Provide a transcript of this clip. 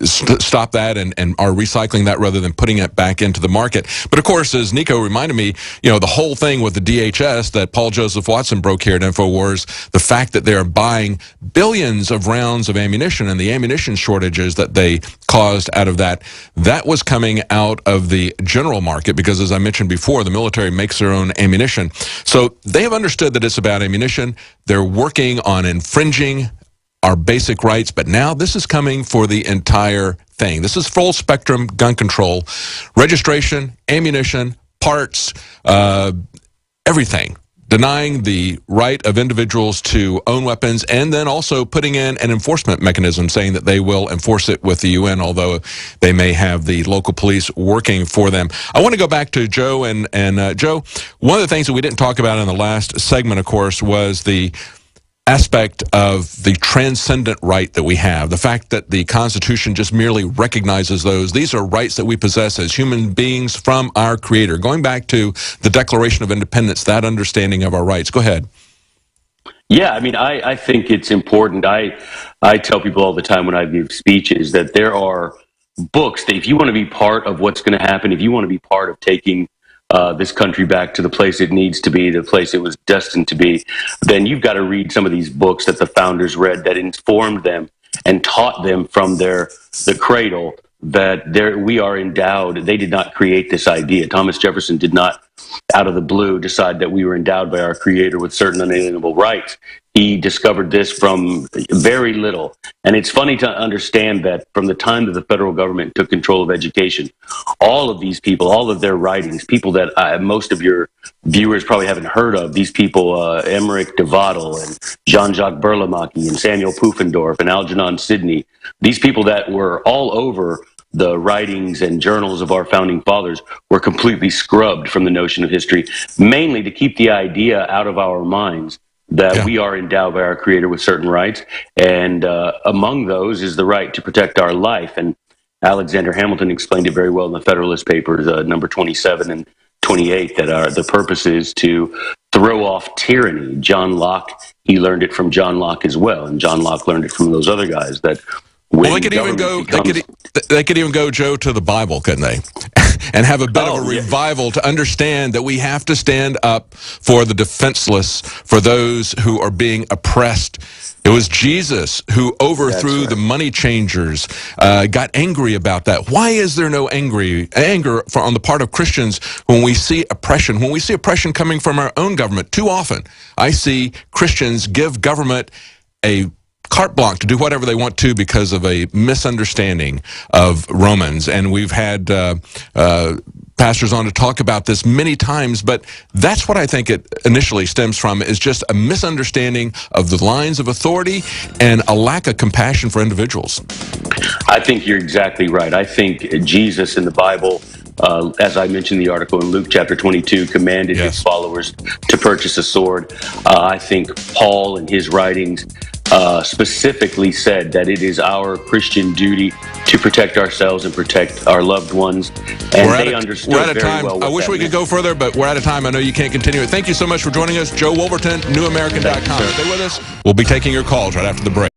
stop that and are recycling that rather than putting it back into the market. But of course, as Nico reminded me, the whole thing with the DHS that Paul Joseph Watson broke here at InfoWars, the fact that they're buying billions of rounds of ammunition and the ammunition shortages that they caused out of that was coming out of the general market because, as I mentioned before, the military makes their own ammunition. So they have understood that it's about ammunition. They're working on infringing our basic rights, but now this is coming for the entire thing. This is full spectrum gun control, registration, ammunition, parts, everything. Denying the right of individuals to own weapons, and then also putting in an enforcement mechanism saying that they will enforce it with the UN, although they may have the local police working for them. I want to go back to Joe, and Joe, one of the things that we didn't talk about in the last segment, of course, was the aspect of the transcendent right that we have, the fact that the Constitution just merely recognizes those. These are rights that we possess as human beings from our Creator. Going back to the Declaration of Independence, that understanding of our rights. Go ahead. Yeah, I mean, I think it's important. I tell people all the time when I give speeches that there are books that if you want to be part of what's going to happen, if you want to be part of taking this country back to the place it needs to be, the place it was destined to be, then you've got to read some of these books that the founders read that informed them and taught them from the cradle that we are endowed. They did not create this idea. Thomas Jefferson did not, out of the blue, decide that we were endowed by our Creator with certain unalienable rights. He discovered this from very little. And it's funny to understand that from the time that the federal government took control of education, all of these people, all of their writings, people that most of your viewers probably haven't heard of, these people, Emmerich de Vattel and Jean-Jacques Burlamaqui and Samuel Pufendorf and Algernon Sidney, these people that were all over the writings and journals of our founding fathers were completely scrubbed from the notion of history, mainly to keep the idea out of our minds that we are endowed by our Creator with certain rights. And among those is the right to protect our life. And Alexander Hamilton explained it very well in the Federalist Papers, number 27 and 28, that the purpose is to throw off tyranny. John Locke, he learned it from John Locke as well. And John Locke learned it from those other guys that well, they could even go. They could even go, Joe, to the Bible, couldn't they? And have a bit of a revival to understand that we have to stand up for the defenseless, for those who are being oppressed. It was Jesus who overthrew the money changers, got angry about that. Why is there no anger on the part of Christians when we see oppression? When we see oppression coming from our own government, too often I see Christians give government a carte blanche to do whatever they want to because of a misunderstanding of Romans. And we've had pastors on to talk about this many times, but that's what I think it initially stems from, is just a misunderstanding of the lines of authority and a lack of compassion for individuals. I think you're exactly right. I think Jesus in the Bible, as I mentioned in the article in Luke chapter 22, commanded his followers to purchase a sword. I think Paul in his writings specifically said that it is our Christian duty to protect ourselves and protect our loved ones. And they understood we're out of very time. well. I wish we could go further, but we're out of time. I know you can't continue it. Thank you so much for joining us. Joe Wolverton, NewAmerican.com. Stay with us. We'll be taking your calls right after the break.